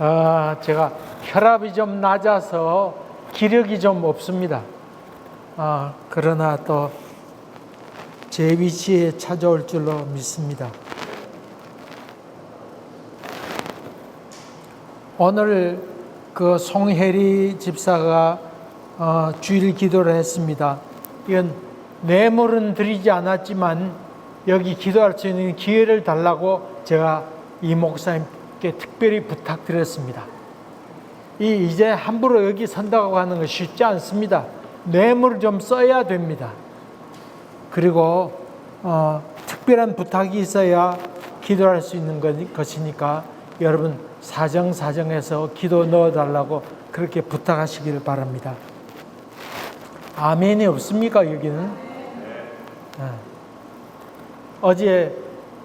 제가 혈압이 좀 낮아서 기력이 좀 없습니다. 그러나 또 제 위치에 찾아올 줄로 믿습니다. 오늘 그 송혜리 집사가 주일 기도를 했습니다. 이건 뇌물은 드리지 않았지만 여기 기도할 수 있는 기회를 달라고 제가 이 목사님께 특별히 부탁드렸습니다. 이제 함부로 여기 선다고 하는 거 쉽지 않습니다. 뇌물을 좀 써야 됩니다. 그리고 특별한 부탁이 있어야 기도할 수 있는 것이니까 여러분 사정해서 기도 넣어달라고 그렇게 부탁하시길 바랍니다. 아멘이 없습니까 여기는? 어제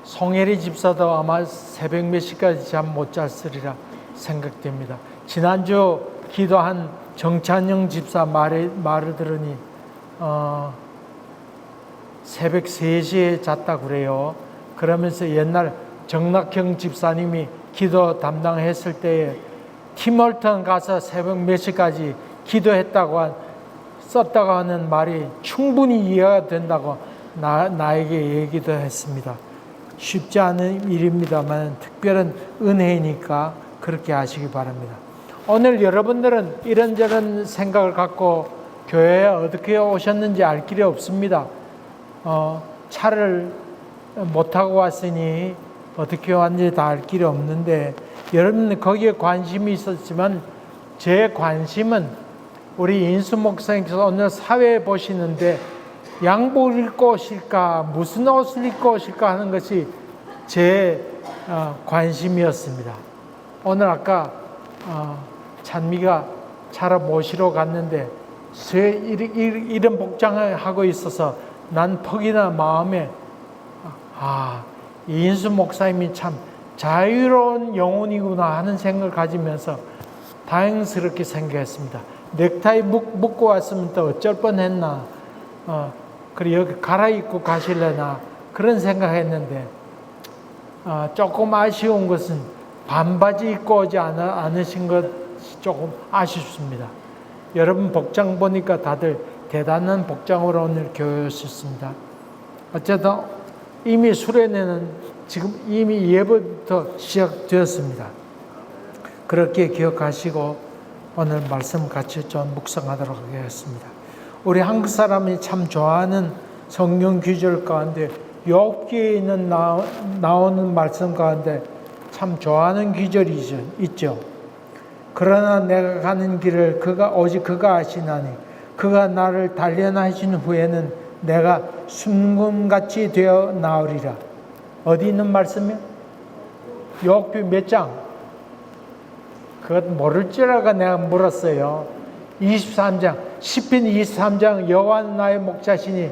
송혜리 집사도 아마 새벽 몇 시까지 잠 못 잤으리라 생각됩니다. 지난주 기도한 정찬영 집사 말을 들으니 새벽 3시에 잤다 그래요. 그러면서 옛날 정낙형 집사님이 기도 담당했을 때에 팀월턴 가서 새벽 몇 시까지 기도했다고 썼다고 하는 말이 충분히 이해가 된다고 나에게 얘기도 했습니다. 쉽지 않은 일입니다만 특별한 은혜니까 그렇게 하시기 바랍니다. 오늘 여러분들은 이런저런 생각을 갖고 교회에 어떻게 오셨는지 알 길이 없습니다. 차를 못 타고 왔으니 어떻게 왔는지 다 알 길이 없는데 여러분은 거기에 관심이 있었지만 제 관심은 우리 인수 목사님께서 오늘 사회에 보시는데 양복을 입고 오실까 무슨 옷을 입고 오실까 하는 것이 제 관심이었습니다. 오늘 아까 찬미가 차를 모시러 갔는데 이런 복장을 하고 있어서 난 퍽이나 마음에 이인수 목사님이 참 자유로운 영혼이구나 하는 생각을 가지면서 다행스럽게 생각했습니다. 넥타이 묶고 왔으면 또 어쩔 뻔했나, 그리고 여기 갈아입고 가실래나 그런 생각했는데 조금 아쉬운 것은 반바지 입고 오지 않으신 것이 조금 아쉽습니다. 여러분 복장 보니까 다들 대단한 복장으로 오늘 교회에 오셨습니다. 어쨌든 이미 수련회는 지금 이미 예부터 시작되었습니다. 그렇게 기억하시고 오늘 말씀 같이 좀 묵상하도록 하겠습니다. 우리 한국 사람이 참 좋아하는 성경 구절 가운데 욥기에 있는 나오는 말씀 가운데 참 좋아하는 구절이 있죠. 그러나 내가 가는 길을 오직 그가 아시나니 그가 나를 단련하신 후에는 내가 순금같이 되어 나오리라. 어디 있는 말씀이요? 욥기 몇 장? 그것 모를 줄 알고 내가 물었어요. 23장, 시편 23장 여호와는 나의 목자시니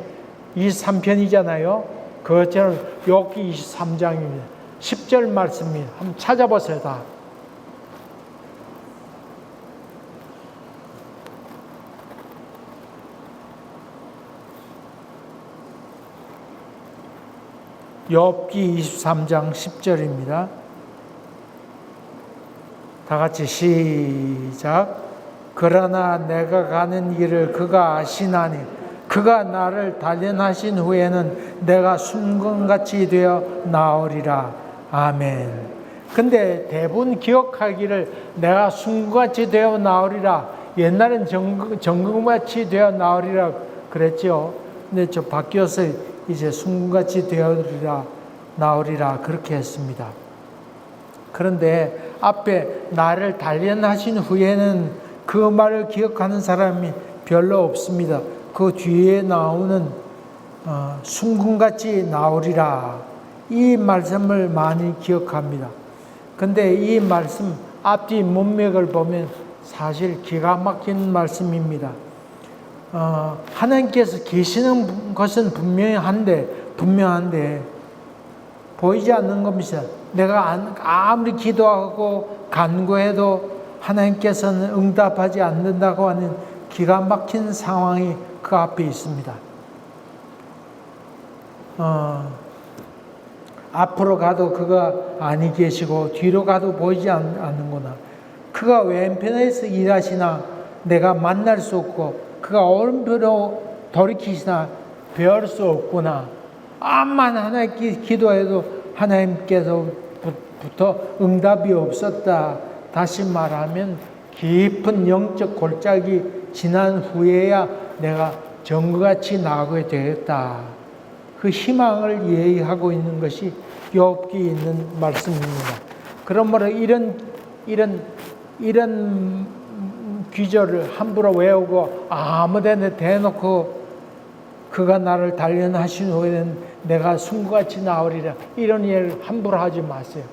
23편이잖아요. 그것처럼 욥기 23장입니다. 10절 말씀입니다. 한번 찾아보세요. 다. 욥기 23장 10절입니다. 다 같이 시작. 그러나 내가 가는 길을 그가 아시나니 그가 나를 단련하신 후에는 내가 순금같이 되어 나오리라. 아멘. 근데 대부분 기억하기를 내가 순금같이 되어 나오리라. 옛날엔 정금같이 되어 나오리라 그랬죠. 근데 저 바뀌어서 이제 순금같이 되어리라 나오리라 그렇게 했습니다. 그런데 앞에 나를 단련하신 후에는 그 말을 기억하는 사람이 별로 없습니다. 그 뒤에 나오는 순금같이 나오리라 이 말씀을 많이 기억합니다. 근데 이 말씀 앞뒤 문맥을 보면 사실 기가 막힌 말씀입니다. 하나님께서 계시는 것은 분명한데 보이지 않는 겁니다. 내가 아무리 기도하고 간구해도 하나님께서는 응답하지 않는다고 하는 기가 막힌 상황이 그 앞에 있습니다. 앞으로 가도 그가 아니 계시고 뒤로 가도 보이지 않는구나. 그가 왼편에서 일하시나 내가 만날 수 없고 그가 오른편으로 돌이키시나 배울 수 없구나. 암만 하나님께 기도해도 하나님께서부터 응답이 없었다. 다시 말하면 깊은 영적 골짜기 지난 후에야 내가 전과같이 나오게 되겠다. 그 희망을 얘기하고 있는 것이 욥기 있는 말씀입니다. 그러므로 이런 귀절을 함부로 외우고 아무데나 대놓고 그가 나를 단련하신 후에는 내가 숨같이 나오리라, 이런 예를 함부로 하지 마세요.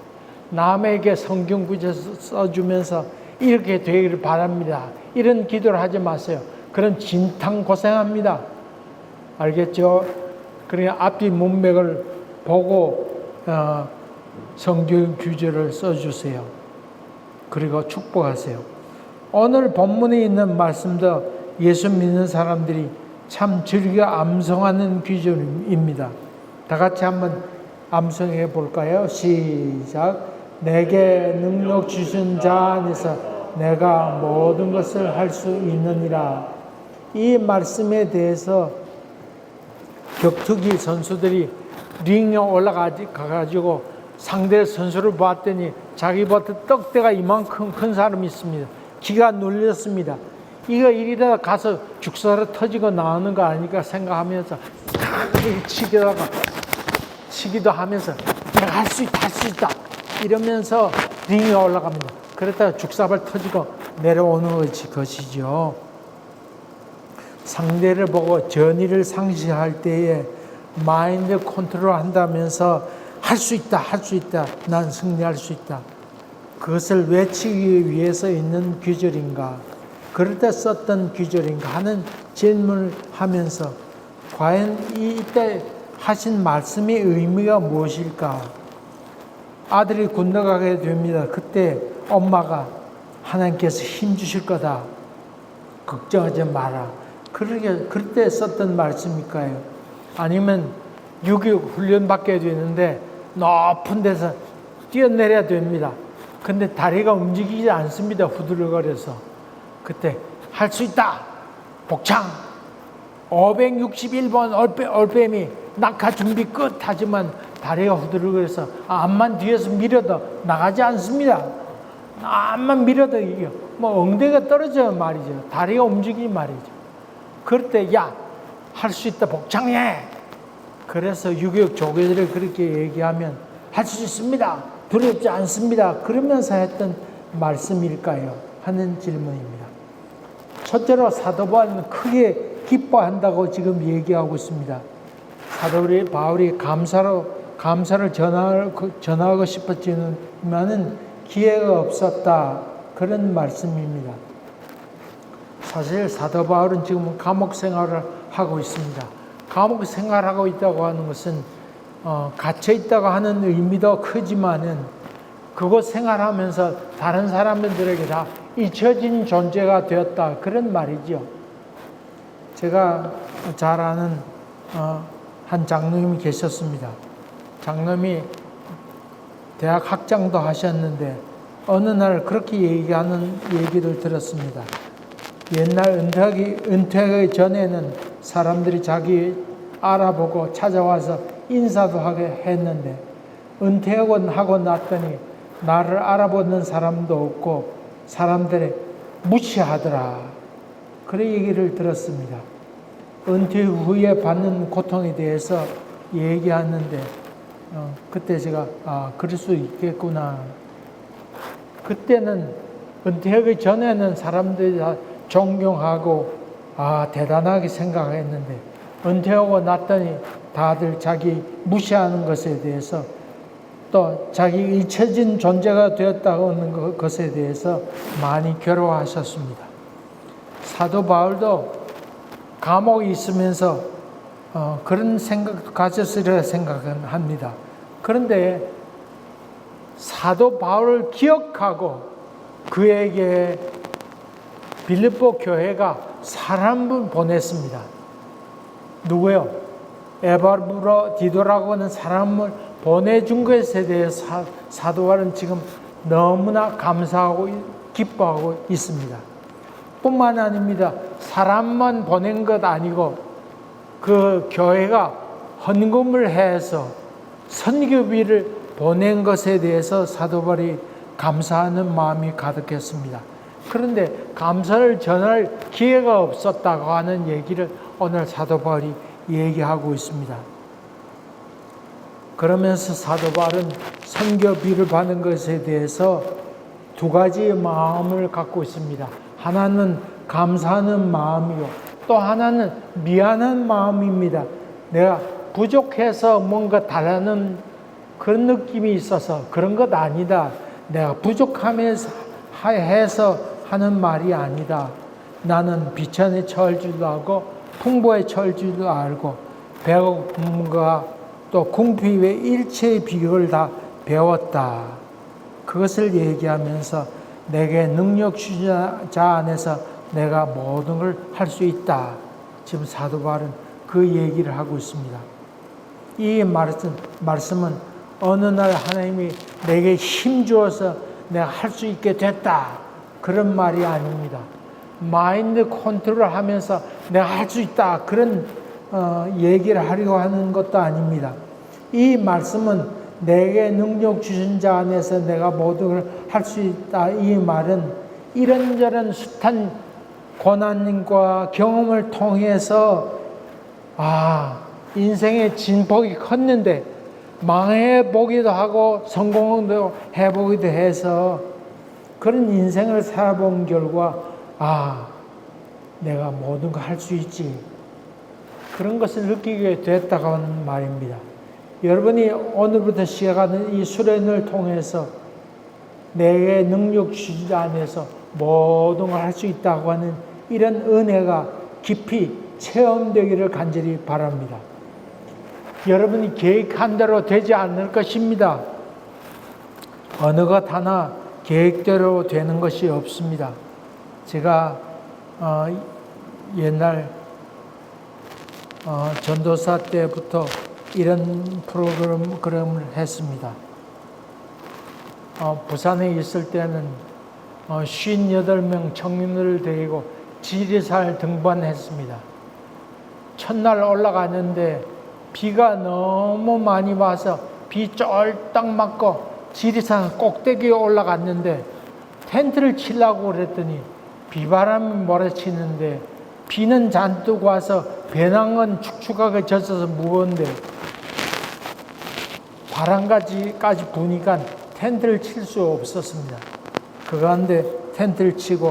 남에게 성경 구절 써주면서 이렇게 되기를 바랍니다, 이런 기도를 하지 마세요. 그런 진탕 고생합니다. 알겠죠? 그러니까 앞뒤 문맥을 보고 성경 구절을 써주세요. 그리고 축복하세요. 오늘 본문에 있는 말씀도 예수 믿는 사람들이 참 즐겨 암송하는 귀절입니다. 다 같이 한번 암송해 볼까요? 시작. 내게 능력 주신 자 안에서 내가 모든 것을 할 수 있느니라. 이 말씀에 대해서 격투기 선수들이 링에 올라가가지고 상대 선수를 봤더니 자기보다 떡대가 이만큼 큰 사람이 있습니다. 기가 눌렸습니다. 이거 이리다 가서 죽사로 터지고 나오는 거 아닐까 생각하면서 치기도 하면서 내가 할 수 있다, 할 수 있다 이러면서 링에 올라갑니다. 그랬다가 죽사발 터지고 내려오는 것이죠. 상대를 보고 전의를 상실할 때에 마인드 컨트롤 한다면서 할 수 있다, 할 수 있다, 난 승리할 수 있다, 그것을 외치기 위해서 있는 귀절인가, 그럴 때 썼던 귀절인가 하는 질문을 하면서 과연 이때 하신 말씀의 의미가 무엇일까? 아들이 군대 가게 됩니다. 그때 엄마가 하나님께서 힘 주실 거다, 걱정하지 마라, 그때 썼던 말씀일까요? 아니면 6.25 훈련 받게 되는데 높은 데서 뛰어내려야 됩니다. 근데 다리가 움직이지 않습니다. 후들거려서. 그때 할 수 있다, 복창 561번 올빼미 낙하 준비 끝 하지만 다리가 후들거려서 암만 뒤에서 밀어도 나가지 않습니다. 암만 밀어도 이게 엉덩이가 떨어져 말이죠. 다리가 움직이지 말이죠. 그럴 때 야, 할 수 있다, 복창해. 그래서 6.25 조교들이 그렇게 얘기하면 할 수 있습니다, 두렵지 않습니다, 그러면서 했던 말씀일까요? 하는 질문입니다. 첫째로 사도 바울은 크게 기뻐한다고 지금 얘기하고 있습니다. 사도 바울이 감사를 전하고 싶었지만은 기회가 없었다, 그런 말씀입니다. 사실 사도 바울은 지금 감옥 생활을 하고 있습니다. 감옥 생활하고 있다고 하는 것은 갇혀 있다고 하는 의미도 크지만은 그곳 생활하면서 다른 사람들에게 다 잊혀진 존재가 되었다, 그런 말이죠. 제가 잘 아는 한 장로님이 계셨습니다. 장로님이 대학 학장도 하셨는데 어느 날 그렇게 얘기하는 얘기를 들었습니다. 옛날 은퇴하기 전에는 사람들이 자기 알아보고 찾아와서 인사도 하게 했는데 은퇴하고 났더니 나를 알아보는 사람도 없고 사람들이 무시하더라, 그런 얘기를 들었습니다. 은퇴 후에 받는 고통에 대해서 얘기하는데 그때 제가 그럴 수 있겠구나. 그때는 은퇴하기 전에는 사람들이 다 존경하고 대단하게 생각했는데 은퇴하고 났더니 다들 자기 무시하는 것에 대해서 또 자기 잊혀진 존재가 되었다고 하는 것에 대해서 많이 괴로워하셨습니다. 사도 바울도 감옥에 있으면서 그런 생각도 가졌으리라 생각합니다. 그런데 사도 바울을 기억하고 그에게 빌립보 교회가 사람을 보냈습니다. 누구요? 에바브로디도라고 하는 사람을 보내준 것에 대해서 사도 바울은 지금 너무나 감사하고 기뻐하고 있습니다. 뿐만 아닙니다. 사람만 보낸 것 아니고 그 교회가 헌금을 해서 선교비를 보낸 것에 대해서 사도 바울이 감사하는 마음이 가득했습니다. 그런데 감사를 전할 기회가 없었다고 하는 얘기를 오늘 사도 바울이 얘기하고 있습니다. 그러면서 사도 바울은 선교비를 받는 것에 대해서 두 가지의 마음을 갖고 있습니다. 하나는 감사하는 마음이요, 또 하나는 미안한 마음입니다. 내가 부족해서 뭔가 달라는 그런 느낌이 있어서 그런 것 아니다. 내가 부족하면서 해서 하는 말이 아니다. 나는 비천에 처할 줄도 알고 풍부에 처할 줄도 알고 배고픔과 또 궁핍의 일체의 비결을 다 배웠다. 그것을 얘기하면서 내게 능력 주신 자 안에서 내가 모든 걸 할 수 있다. 지금 사도 바울은 그 얘기를 하고 있습니다. 이 말씀은 어느 날 하나님이 내게 힘 주어서 내가 할 수 있게 됐다. 그런 말이 아닙니다. 마인드 컨트롤 하면서 내가 할 수 있다. 그런 얘기를 하려고 하는 것도 아닙니다. 이 말씀은 내게 능력 주신 자 안에서 내가 모든 걸 할 수 있다. 이 말은 이런저런 숱한 고난과 경험을 통해서 인생의 진폭이 컸는데 망해보기도 하고 성공도 해보기도 해서 그런 인생을 살아본 결과 내가 모든 걸 할 수 있지. 그런 것을 느끼게 됐다고 하는 말입니다. 여러분이 오늘부터 시작하는 이 수련을 통해서 내게 능력 주지 안에서 모든 걸 할 수 있다고 하는 이런 은혜가 깊이 체험되기를 간절히 바랍니다. 여러분이 계획한 대로 되지 않을 것입니다. 어느 것 하나 계획대로 되는 것이 없습니다. 제가 옛날 전도사 때부터 이런 프로그램을 했습니다. 부산에 있을 때는 58명 청년들을 데리고 지리산을 등반했습니다. 첫날 올라갔는데 비가 너무 많이 와서 비 쫄딱 맞고 지리산 꼭대기에 올라갔는데 텐트를 치려고 그랬더니 비바람이 몰아치는데 비는 잔뜩 와서 배낭은 축축하게 젖어서 무거운데 바람까지 부니까 텐트를 칠 수 없었습니다. 그 가운데 텐트를 치고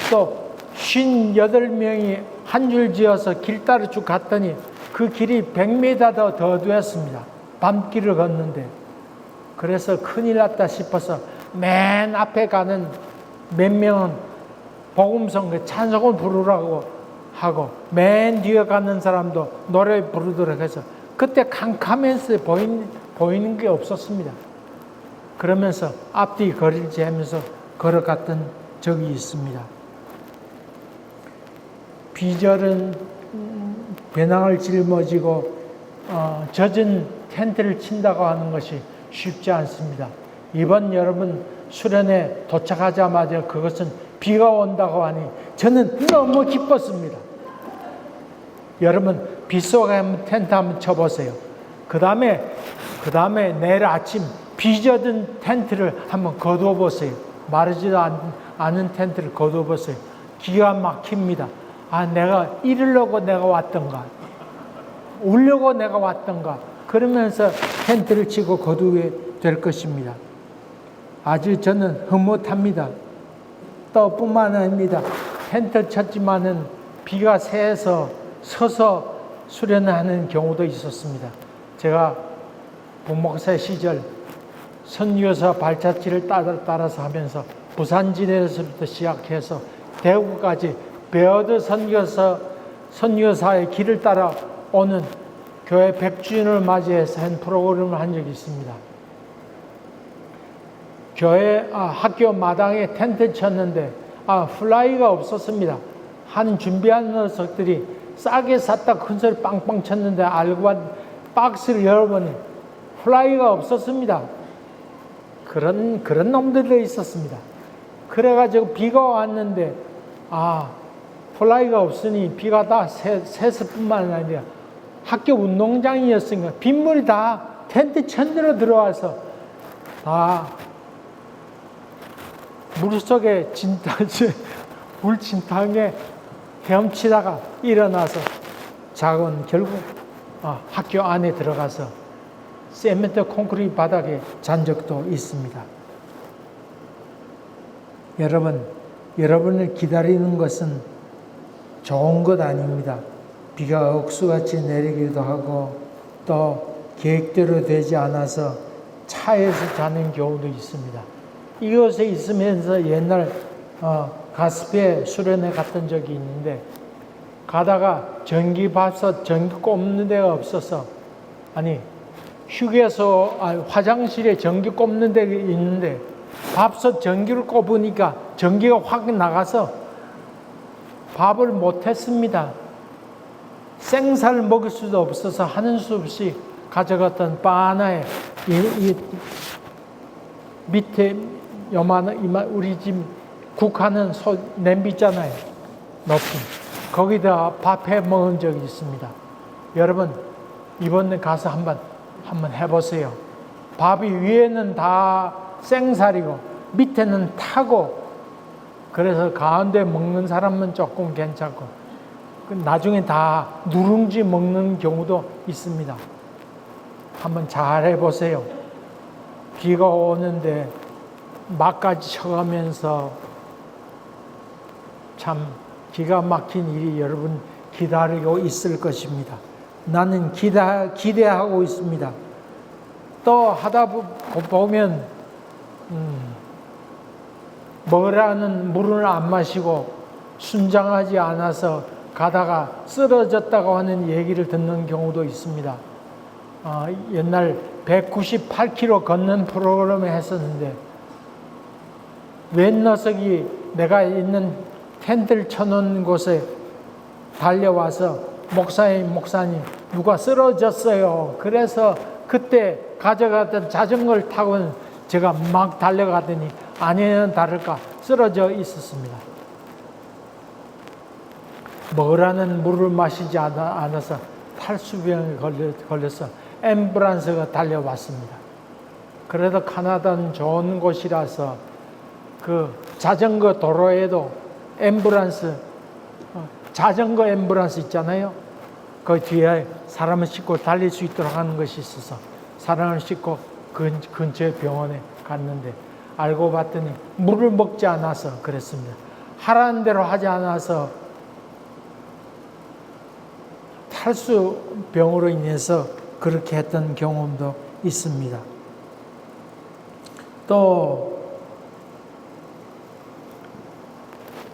또 58명이 한 줄 지어서 길 따라 쭉 갔더니 그 길이 100m 더 되었습니다. 밤길을 걷는데. 그래서 큰일 났다 싶어서 맨 앞에 가는 몇 명은 복음성 찬송을 부르라고 하고 맨 뒤에 가는 사람도 노래 부르도록 해서 그때 캄캄해서 보이는 게 없었습니다. 그러면서 앞뒤 거리를 재면서 걸어갔던 적이 있습니다. 비절은 배낭을 짊어지고 젖은 텐트를 친다고 하는 것이 쉽지 않습니다. 이번 여러분 수련회 도착하자마자 그것은 비가 온다고 하니 저는 너무 기뻤습니다. 여러분 빗속에 한번 텐트 한번 쳐보세요. 그 다음에 내일 아침 비 젖은 텐트를 한번 거두어 보세요. 마르지도 않은 텐트를 거두어 보세요. 기가 막힙니다. 내가 이러려고 내가 왔던가, 울려고 내가 왔던가, 그러면서 텐트를 치고 거두게 될 것입니다. 아주 저는 흐뭇합니다. 또 뿐만 아닙니다. 텐트 쳤지만은 비가 새서 서서 수련하는 경우도 있었습니다. 제가 부목사 시절 선교사 발자취를 따라서 하면서 부산지대에서부터 시작해서 대구까지 베어드 선교사의 길을 따라 오는 교회 100주년을 맞이해서 한 프로그램을 한 적이 있습니다. 학교 마당에 텐트 쳤는데 플라이가 없었습니다. 한 준비한 녀석들이 싸게 샀다 큰 소리 빵빵 쳤는데 알고 박스를 열어보니 플라이가 없었습니다. 그런 놈들도 있었습니다. 그래가지고 비가 왔는데 플라이가 없으니 비가 다 샜을 아니라 학교 운동장이었으니까 빗물이 다 텐트 천대로 들어와서 다 물속에 물진탕에 헤엄치다가 일어나서 작은 결국 학교 안에 들어가서 세멘트 콘크리트 바닥에 잔 적도 있습니다. 여러분을 기다리는 것은 좋은 것 아닙니다. 비가 억수같이 내리기도 하고 또 계획대로 되지 않아서 차에서 자는 경우도 있습니다. 이곳에 있으면서 옛날 가스페 수련회 갔던 적이 있는데 가다가 전기밥솥 전기 꼽는 데가 없어서 휴게소 화장실에 전기 꼽는 데가 있는데 밥솥 전기를 꼽으니까 전기가 확 나가서 밥을 못했습니다. 생쌀 먹을 수도 없어서 하는 수 없이 가져갔던 바 하나에 이 밑에 우리 집 국하는 냄비 있잖아요. 높이 거기다 밥 해 먹은 적이 있습니다. 여러분 이번에 가서 한번 해보세요. 밥이 위에는 다 생살이고 밑에는 타고 그래서 가운데 먹는 사람은 조금 괜찮고 나중에 다 누룽지 먹는 경우도 있습니다. 한번 잘 해보세요. 비가 오는데 막까지 쳐가면서 참 기가 막힌 일이 여러분 기다리고 있을 것입니다. 나는 기대하고 있습니다. 또 하다 보면 먹으라는 물을 안 마시고 순장하지 않아서 가다가 쓰러졌다고 하는 얘기를 듣는 경우도 있습니다. 옛날 198km 걷는 프로그램을 했었는데 왼 녀석이 내가 있는 텐트를 쳐놓은 곳에 달려와서 목사님 누가 쓰러졌어요. 그래서 그때 가져갔던 자전거를 타고는 제가 막 달려가더니 아니나 다를까 쓰러져 있었습니다. 먹으라는 물을 마시지 않아서 탈수병에 걸려서 앰뷸런스가 달려왔습니다. 그래도 카나다는 좋은 곳이라서 그 자전거 도로에도 자전거 앰뷸런스 있잖아요. 그 뒤에 사람을 싣고 달릴 수 있도록 하는 것이 있어서 사람을 싣고 근처의 병원에 갔는데 알고 봤더니 물을 먹지 않아서 그랬습니다. 하라는 대로 하지 않아서 탈수병으로 인해서 그렇게 했던 경험도 있습니다. 또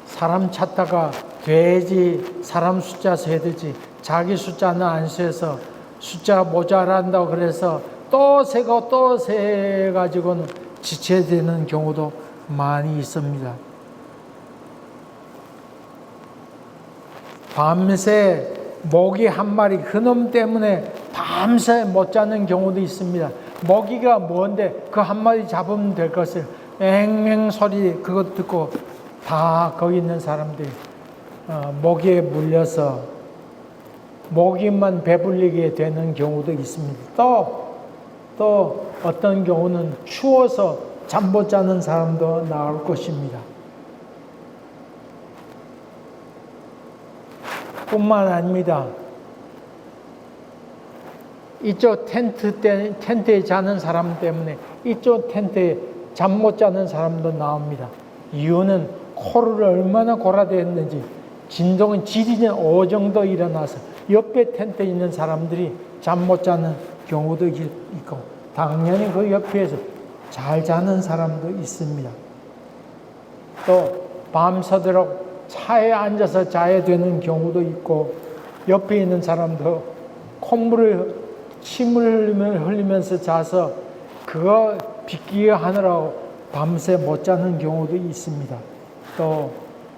사람 찾다가 돼지 사람 숫자 세듯이 자기 숫자는 안 세서 숫자 모자란다고 그래서 또 세고 또 세가지고는 지체되는 경우도 많이 있습니다. 밤새 모기 한 마리 그놈 때문에 밤새 못 자는 경우도 있습니다. 모기가 뭔데 그 한 마리 잡으면 될 것을 앵앵 소리 그것 듣고 다 거기 있는 사람들이 모기에 물려서 모기만 배불리게 되는 경우도 있습니다. 또 어떤 경우는 추워서 잠 못 자는 사람도 나올 것입니다. 뿐만 아닙니다. 이쪽 텐트에 자는 사람 때문에 이쪽 텐트에 잠 못 자는 사람도 나옵니다. 이유는 코를 얼마나 골아대었는지 지진이 5 정도 일어나서 옆에 텐트에 있는 사람들이 잠 못 자는 경우도 있고 당연히 그 옆에서 잘 자는 사람도 있습니다. 또 밤새도록 차에 앉아서 자야 되는 경우도 있고 옆에 있는 사람도 침을 흘리면서 자서 그거 비키게 하느라고 밤새 못 자는 경우도 있습니다. 또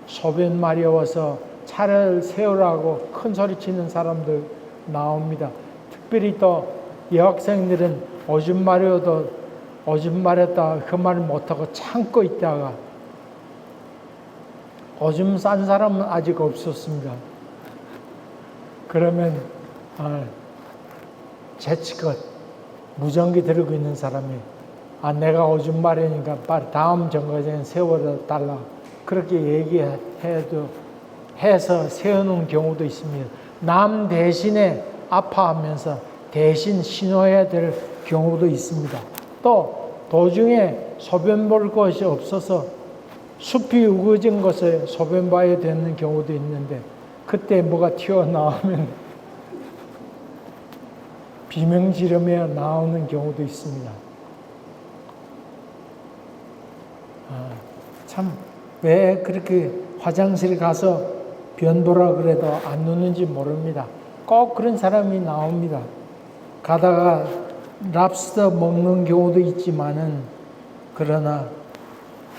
소변 마려워서 차를 세우라고 큰 소리 치는 사람들 나옵니다. 특별히 또 여학생들은 오줌 마렸다 그 말을 못하고 참고 있다가 오줌 싼 사람은 아직 없었습니다. 그러면 재치껏 무전기 들고 있는 사람이 내가 오줌 마려니까 빨리 다음 정거장에 세워달라 그렇게 해서 세우는 경우도 있습니다. 남 대신에 아파하면서 대신 신호해야 될 경우도 있습니다. 또 도중에 소변 볼 곳이 없어서 숲이 우거진 곳에 소변 봐야 되는 경우도 있는데 그때 뭐가 튀어나오면 비명 지르며 나오는 경우도 있습니다. 참 왜 그렇게 화장실 가서 변보라 그래도 안 누는지 모릅니다. 꼭 그런 사람이 나옵니다. 가다가 랍스터 먹는 경우도 있지만은 그러나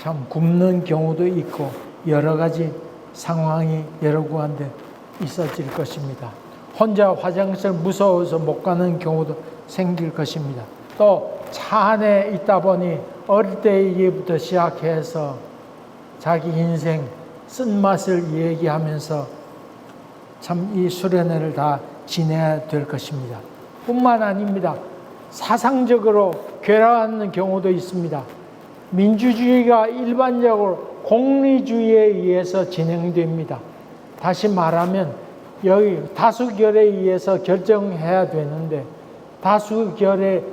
참 굶는 경우도 있고 여러 가지 상황이 여러 군데 있어질 것입니다. 혼자 화장실 무서워서 못 가는 경우도 생길 것입니다. 또 차 안에 있다 보니 어릴 때부터 시작해서 자기 인생 쓴맛을 얘기하면서 참 이 수련회를 다 지내야 될 것입니다. 뿐만 아닙니다. 사상적으로 괴로워하는 경우도 있습니다. 민주주의가 일반적으로 공리주의에 의해서 진행됩니다. 다시 말하면 여기 다수결에 의해서 결정해야 되는데 다수결의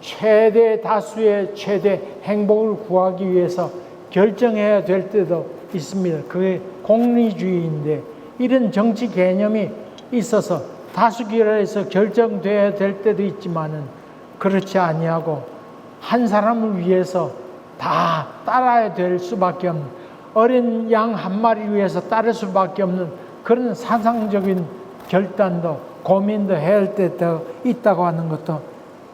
최대 다수의 최대 행복을 구하기 위해서 결정해야 될 때도 있습니다. 그게 공리주의인데 이런 정치 개념이 있어서 다수결에서 결정돼야 될 때도 있지만은 그렇지 아니하고 한 사람을 위해서 다 따라야 될 수밖에 없는 어린 양 한 마리를 위해서 따를 수밖에 없는 그런 사상적인 결단도 고민도 해야 할 때도 있다고 하는 것도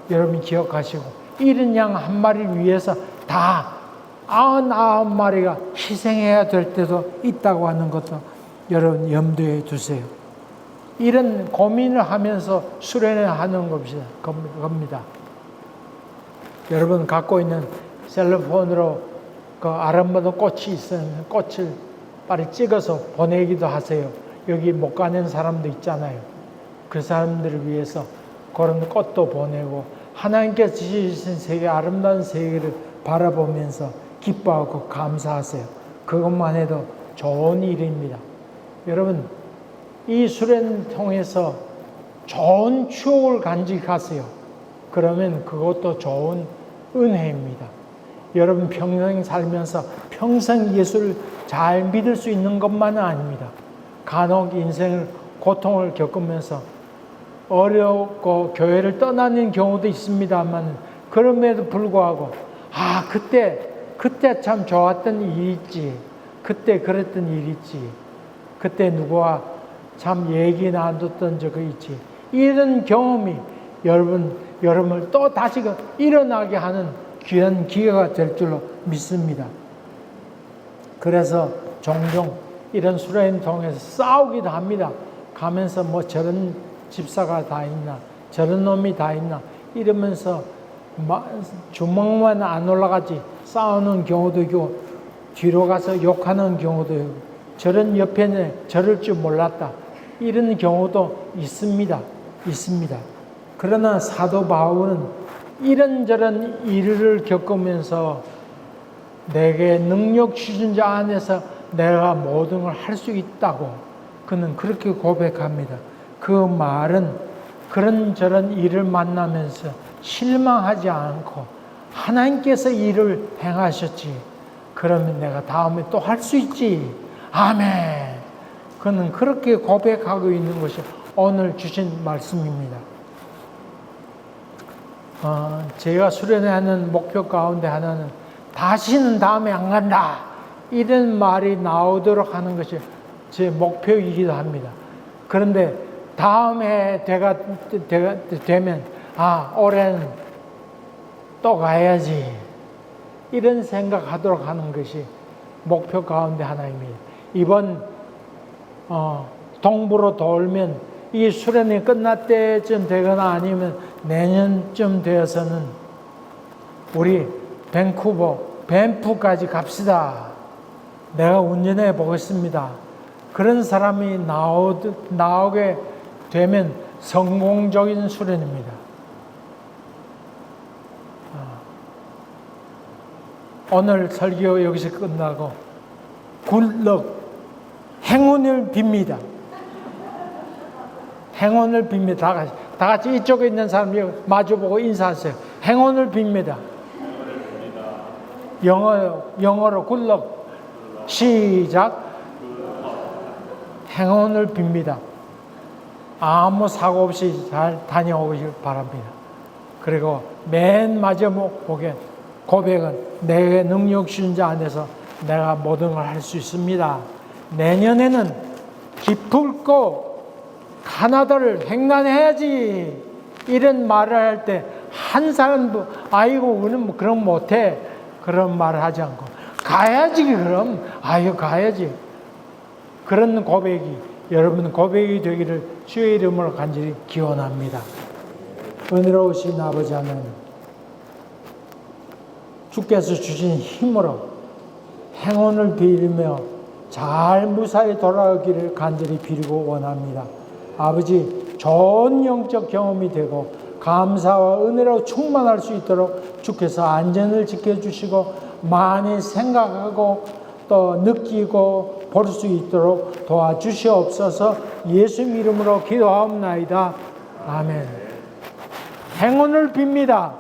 여러분이 기억하시고 이런 양 한 마리를 위해서 다 99마리가 희생해야 될 때도 있다고 하는 것도 여러분 염두에 두세요. 이런 고민을 하면서 수련을 하는 겁니다. 여러분 갖고 있는 셀럽폰으로 그 아름다운 꽃이 있으면 꽃을 빨리 찍어서 보내기도 하세요. 여기 못 가는 사람도 있잖아요. 그 사람들을 위해서 그런 꽃도 보내고 하나님께서 주신 세계 아름다운 세계를 바라보면서 기뻐하고 감사하세요. 그것만 해도 좋은 일입니다. 여러분 이 수련을 통해서 좋은 추억을 간직하세요. 그러면 그것도 좋은 은혜입니다. 여러분 평생 살면서 평생 예수를 잘 믿을 수 있는 것만은 아닙니다. 간혹 인생을 고통을 겪으면서 어렵고 교회를 떠나는 경우도 있습니다만 그럼에도 불구하고 그때 참 좋았던 일이 있지. 그때 그랬던 일이 있지. 그때 누구와 참 얘기 나눴던 적이 있지. 이런 경험이 여러분을 또 다시 일어나게 하는 귀한 기회가 될 줄로 믿습니다. 그래서 종종 이런 수련을 통해서 싸우기도 합니다. 가면서 저런 집사가 다 있나, 저런 놈이 다 있나 이러면서 주먹만 안 올라가지 싸우는 경우도 있고 뒤로 가서 욕하는 경우도 있고 저런 옆에는 저럴 줄 몰랐다 이런 경우도 있습니다. 그러나 사도 바울은 이런저런 일을 겪으면서 내게 능력 주신 자 안에서 내가 모든 걸 할 수 있다고 그는 그렇게 고백합니다. 그 말은 그런저런 일을 만나면서 실망하지 않고 하나님께서 일을 행하셨지. 그러면 내가 다음에 또 할 수 있지. 아멘. 그는 그렇게 고백하고 있는 것이 오늘 주신 말씀입니다. 제가 수련하는 목표 가운데 하나는 다시는 다음에 안 간다. 이런 말이 나오도록 하는 것이 제 목표이기도 합니다. 그런데 다음에 되면 올해는 또 가야지. 이런 생각하도록 하는 것이 목표 가운데 하나입니다. 이번 동부로 돌면 이 수련이 끝날 때쯤 되거나 아니면 내년쯤 되어서는 우리 밴프까지 갑시다. 내가 운전해 보겠습니다. 그런 사람이 나오게 되면 성공적인 수련입니다. 오늘 설교 여기서 끝나고 굿럭, 행운을 빕니다. 행운을 빕니다. 다 같이 이쪽에 있는 사람 마주보고 인사하세요. 행운을 빕니다. 영어로 굿럭. 시작. 행운을 빕니다. 아무 사고 없이 잘 다녀오길 바랍니다. 그리고 맨 마지막에 고백은 내 능력 주신 자 안에서 내가 모든 걸 할 수 있습니다. 내년에는 기쁘고 가나다를 횡단해야지. 이런 말을 할 때 한 사람도 아이고 그럼 못해. 그런 말을 하지 않고 가야지 그럼. 아유 가야지. 그런 고백이 여러분 고백이 되기를 주의 이름으로 간절히 기원합니다. 은혜로우신 아버지 하나님, 주께서 주신 힘으로 행운을 빌며 잘 무사히 돌아오기를 간절히 빌고 원합니다. 아버지, 좋은 영적 경험이 되고 감사와 은혜로 충만할 수 있도록 주께서 안전을 지켜주시고 많이 생각하고 또 느끼고 볼 수 있도록 도와주시옵소서. 예수 이름으로 기도하옵나이다. 아멘. 행운을 빕니다.